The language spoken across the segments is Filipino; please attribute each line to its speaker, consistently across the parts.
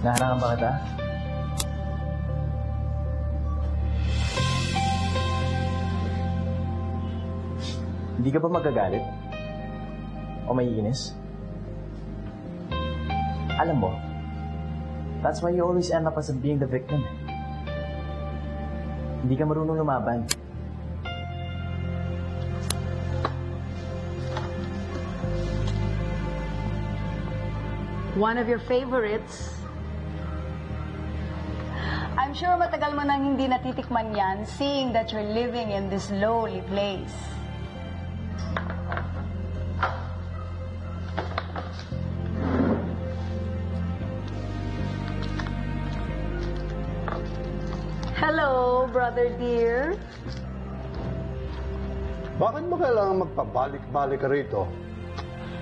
Speaker 1: Naharangan ba kita? Hindi ka ba magagalit? O maiinis? Alam mo, that's why you always end up as being the victim. Hindi ka marunong lumaban.
Speaker 2: One of your favorites. I'm sure matagal mo nang hindi natitikman yan, seeing that you're living in this lowly place. Hello, brother dear.
Speaker 3: Bakit mo kailangan magpabalik-balik ka rito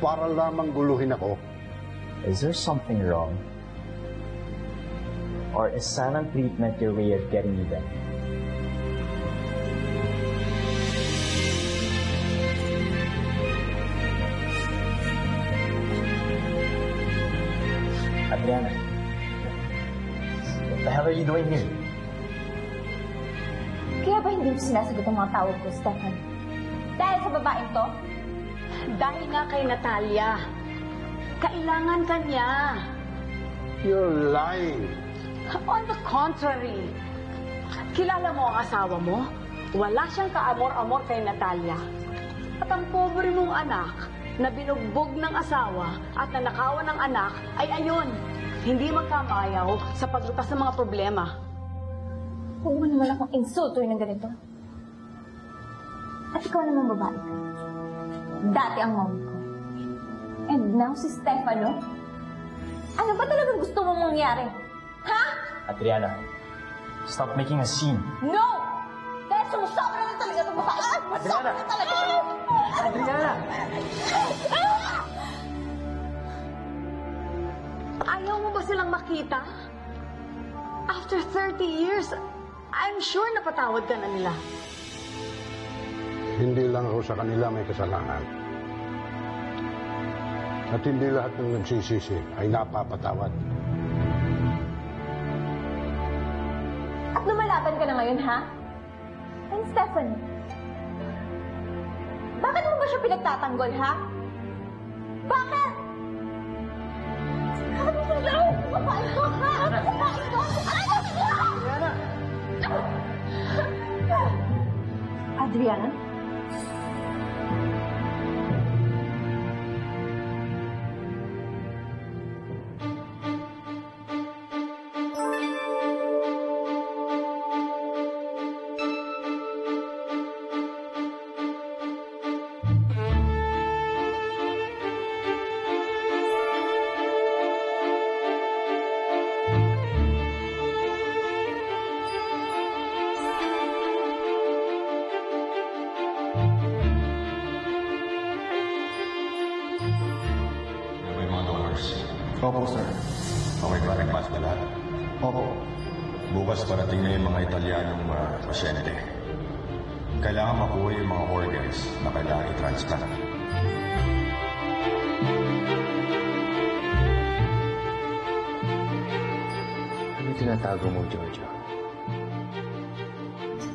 Speaker 3: para lamang guluhin ako?
Speaker 1: Is there something wrong? Or is silent treatment your way of getting even? Adriana, what the hell are you doing here?
Speaker 4: Kaya ba hindi mo sinasagot ang mga tawag ko, Stefan? Dahil sa babaeng to?
Speaker 2: Dahil nga kay Natalia. Kailangan ka niya.
Speaker 3: You're lying.
Speaker 2: On the contrary, kilala mo ang asawa mo? Wala siyang kaamor-amor kay Natalia. At ang pobre mong anak na binugbog ng asawa at nanakawan ng anak ay ayun, hindi magkamayaw sa paglutas ng mga problema.
Speaker 4: Huwag mo naman akong insultuin ng ganito. At ikaw naman babae ka. Dati ang mami ko. And now si Stefano? Ano ba talagang gusto mong mangyari? Ha?
Speaker 1: Adriana, stop making a scene.
Speaker 4: No! Dahil sumusobra na talaga itong babae. Sumusobra na talaga.
Speaker 1: Adriana!
Speaker 2: Ayaw mo ba silang makita? After 30 years, I'm sure napatawad ka na nila.
Speaker 3: Hindi lang ako sa kanila may kasalanan. At hindi lahat ng nagsisisi ay napapatawad.
Speaker 4: At lumalaban ka na ngayon, ha? And Stefan, bakit mo ba siya pinagtatanggol, ha? Bakit? Bakit mo siya laro? Babae ko, ha? Babae ko? Adriana?
Speaker 5: Opo, sir. Okay ba? Nagpas ka lahat? Opo. Bukas parating na yung mga Italianong pasyente. Kailangan makuha yung mga organs na kailangan i-transplant.
Speaker 1: Ano tinatago mo, Giorgio?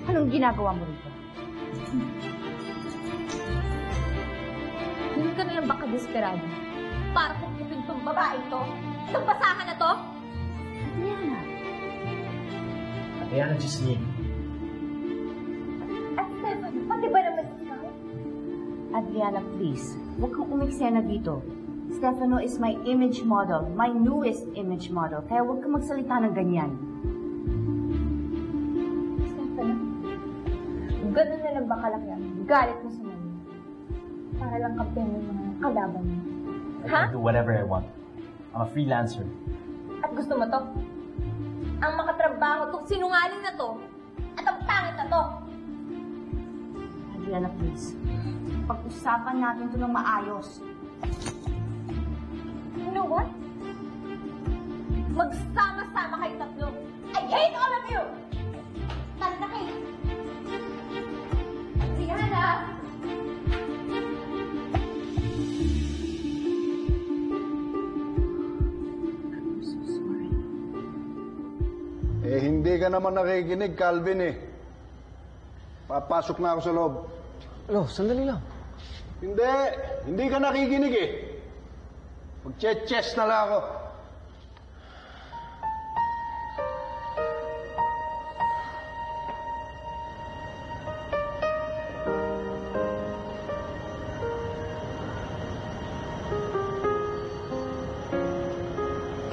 Speaker 4: Anong ginagawa mo rito? Hindi ka nalang baka desperado para kukupin tong babae to? Itong basahan na to? Adriana.
Speaker 1: Adriana, just leave.
Speaker 4: At Stefan, pati ba naman ikaw?
Speaker 6: Adriana, please. Huwag kang umiksena dito. Stefano is my image model, my newest image model. Kaya huwag kang magsalita ng ganyan.
Speaker 4: Stefano, ganun na lang ba kalaki ang galit mo sa mami? Para lang kampiyan yung mga kalaban mo.
Speaker 1: I can do whatever I want. I'm a freelancer.
Speaker 4: At gusto mo to? Ang makatrabaho tong sinungaling na to at ang pangit na to.
Speaker 6: Adriana, please. Pag-usapan natin ito ng maayos.
Speaker 4: You know what? Magsama-sama kayo tatlo. I hate all of you! Tanda kayo. Adriana!
Speaker 6: I'm so sorry.
Speaker 3: Hindi ka naman nakikinig, Calvin eh. Papasok na ako sa loob.
Speaker 7: Ano, sandali lang.
Speaker 3: Hindi ka nakikinig eh. Mag-chess na lang ako.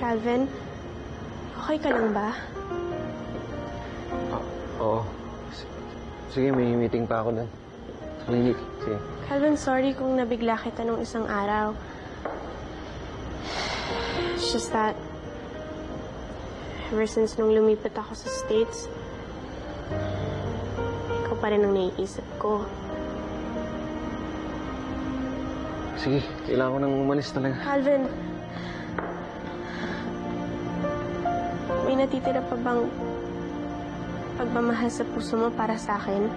Speaker 8: Calvin, okay ka lang ba?
Speaker 7: Oo. Sige, may meeting pa ako doon. Clinic, sige.
Speaker 8: Calvin, sorry kung nabigla kita nung isang araw. It's just that, ever since nung lumipat ako sa States, ikaw pa rin ang naiisip ko.
Speaker 7: Sige, kailangan ko nang umalis talaga.
Speaker 8: Calvin, may natitira pa bang pagmamahal sa puso mo para sa akin?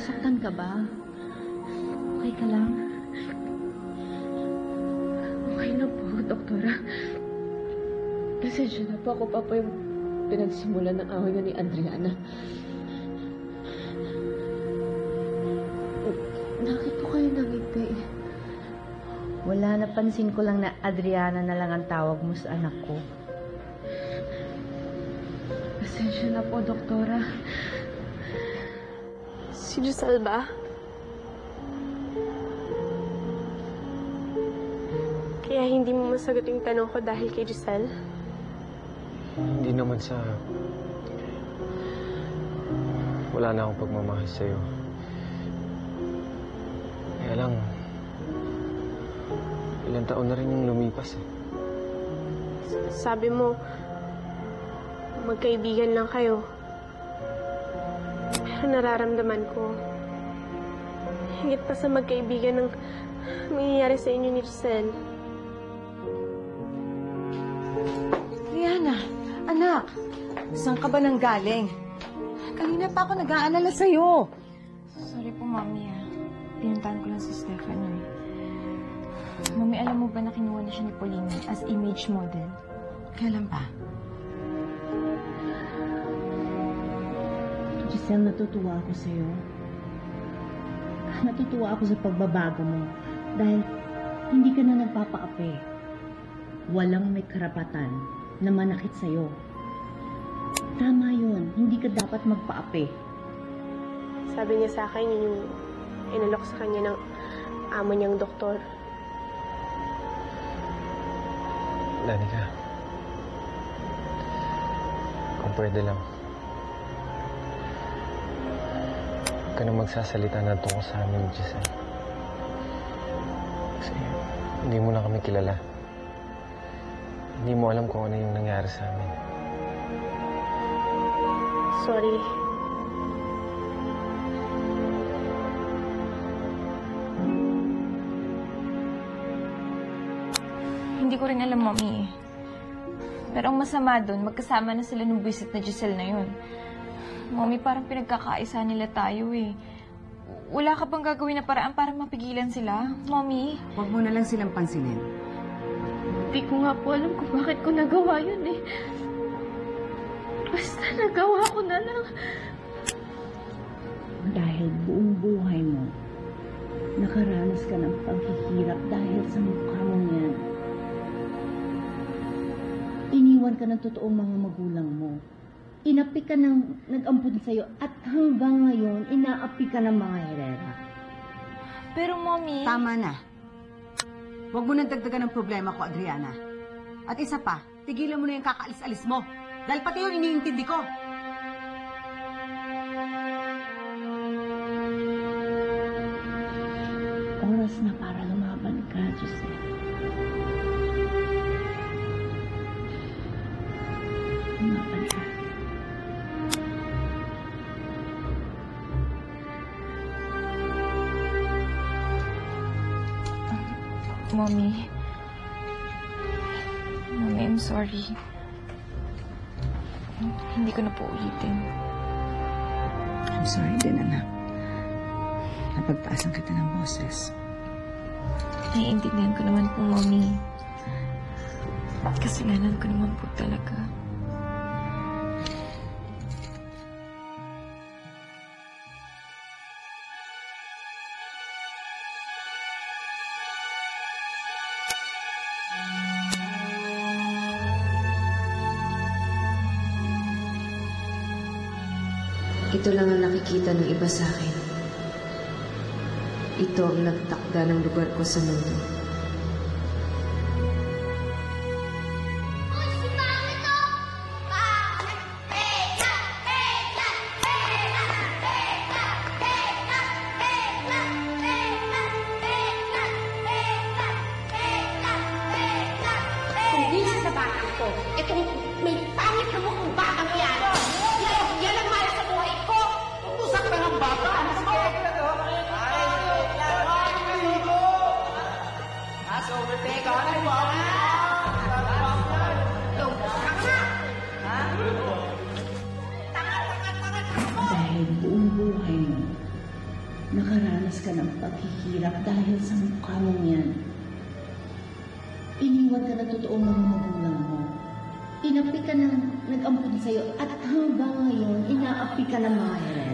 Speaker 6: Saktan ka ba? Okay ka lang?
Speaker 9: Okay na po, doktora. Pasensya na po ako pa yung pinagsimulan ng away na ni Adriana. Bakit po kayo nangiti?
Speaker 6: Wala, napansin ko lang na Adriana na lang ang tawag mo sa anak ko.
Speaker 9: Pasensya na po, doktora.
Speaker 8: Si Giselle ba? Kaya hindi mo masagot yung tanong ko dahil kay Giselle?
Speaker 7: Hindi naman sa... Wala na akong pagmamahal sa'yo. Kaya lang... Ilang taon na rin yung lumipas eh.
Speaker 8: Sabi mo, magkaibigan lang kayo. Pero nararamdaman ko, higit pa sa magkaibigan ng mangyayari sa inyo ni Giselle.
Speaker 10: Rihanna, anak, saan ka ba nang galing? Kanina pa ako nag-aalala sa'yo.
Speaker 4: Sorry po, Mami. Pinuntahan ko lang si Stefano. Mami, alam mo ba na kinuha na siya ni Pauline as image model?
Speaker 10: Kailan pa?
Speaker 11: Giselle, natutuwa ako sa'yo. Natutuwa ako sa pagbabago mo dahil hindi ka na nagpapaapi. Walang may karapatan na manakit sa'yo. Tama yun. Hindi ka dapat magpaapi.
Speaker 8: Sabi niya sa akin, yun yung inalok sa kanya ng amo niyang doktor.
Speaker 7: Danica, kung pwede lang, huwag ka na magsasalita na tungkol sa amin, Giselle. Kasi hindi mo na kami kilala. Hindi mo alam kung ano yung nangyari sa amin.
Speaker 8: Sorry.
Speaker 4: Hindi ko rin alam, Mami. Pero ang masama doon, magkasama na sila ng buwisit na Giselle na yun. Mami, parang pinagkakaisa nila tayo eh. Wala ka bang gagawin na paraan para mapigilan sila? Mami?
Speaker 10: Huwag mo na lang silang pansinin.
Speaker 9: Hindi ko nga po alam kung bakit ko nagawa yun eh. Basta nagawa ko na lang.
Speaker 11: Dahil buong buhay mo, nakaranas ka ng paghihirap dahil sa mukha mong yan. Iniwan ka ng totoong mga magulang mo. Inapi ka ng nag-ampun sa'yo at hanggang ngayon, inaapi ka ng mga herera.
Speaker 4: Pero, Mami...
Speaker 10: Tama na. Huwag mo nang dagdagan ng problema ko, Adriana. At isa pa, tigilan mo na yung kakaalis-alis mo. Dahil pati yun iniintindi ko.
Speaker 11: Oras na para lumaban ka, Giselle. Lumaban ka.
Speaker 4: Mommy, I'm sorry. Hindi ko na po ulitin.
Speaker 10: I'm sorry din, anak. Napagtaasan kita ng boses.
Speaker 4: Naiintindihan ko naman po, Mommy. Kasalanan ko naman po talaga.
Speaker 12: Ito lang ang nakikita ng iba sa akin. Ito ang nagtakda ng lugar ko sa mundo.
Speaker 13: Hindi sa batang to. Itong may pangit na mukhang batang yan. Yan ang mala sa buhay ko. Usak na ng bata.
Speaker 11: Dahil buong buhay mo, nakaranas ka ng paghihirap dahil sa mukha mong yan. Iniwan ka na totoong mga magulang mo. Inapi ka na nag-ampun sa'yo at hanggang ngayon, inaapi ka na Myron.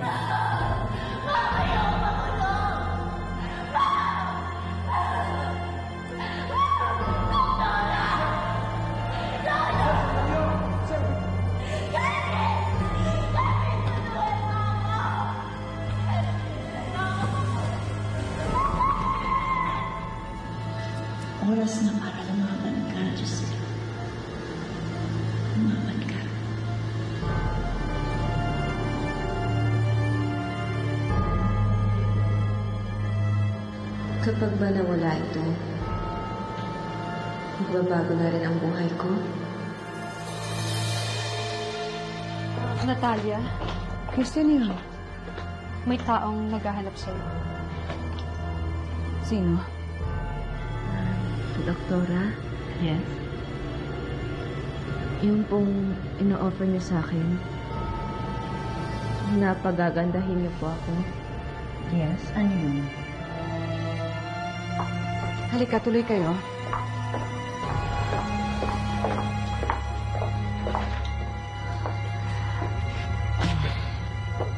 Speaker 11: Oras na para lumaban ka, Giselle. Lumaban ka.
Speaker 12: Kapag ba nawala ito, magbabago na rin ang buhay ko?
Speaker 2: Natalia,
Speaker 10: Christian yun.
Speaker 2: may taong naghahanap sa'yo.
Speaker 10: Sino?
Speaker 12: Doktora?
Speaker 11: Yes?
Speaker 12: Yung pong ino-offer niyo sa akin, napagagandahin niyo po ako.
Speaker 11: Yes? Ano yun?
Speaker 10: Halika, tuloy kayo.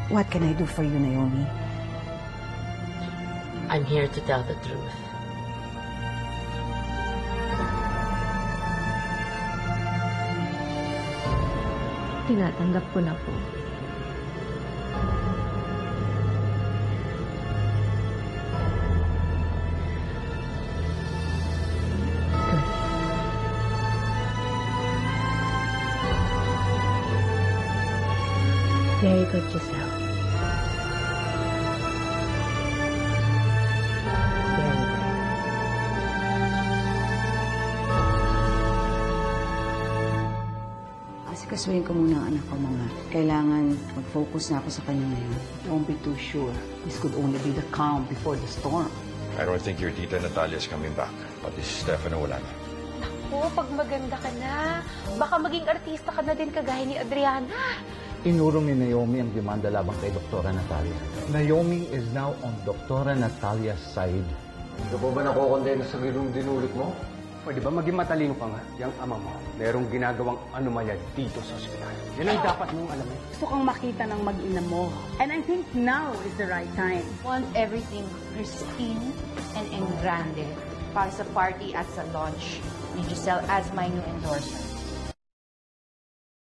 Speaker 10: What can I do for you, Naomi?
Speaker 14: I'm here to tell the truth.
Speaker 12: Tinatanggap ko na po.
Speaker 14: Very good, Giselle. Very good.
Speaker 10: Asikasuhin ko muna ang anak ko, Mama. Kailangan mag-focus na ako sa kanya ngayon. Don't be too sure. This could only be the calm before the storm.
Speaker 5: I don't think your tita Natalia's coming back. Pati si Stefano wala na.
Speaker 8: Oo, pag maganda ka na, baka maging artista ka na din kagaya ni Adriana.
Speaker 15: Inurong ni Naomi ang demanda labang kay Doktora Natalia. Naomi is now on Doktora Natalia's side.
Speaker 7: Ito po ba nakokondena sa ginong dinulit mo?
Speaker 16: Pwede ba maging matalino ka nga? Yang ama mo, merong ginagawang anomalya dito sa ospital. Yan ang dapat mong alam.
Speaker 17: Gusto kang makita ng mag-ina mo. And I think now is the right time.
Speaker 6: Want everything pristine and en grande para sa party at sa launch ni Giselle as my new endorser.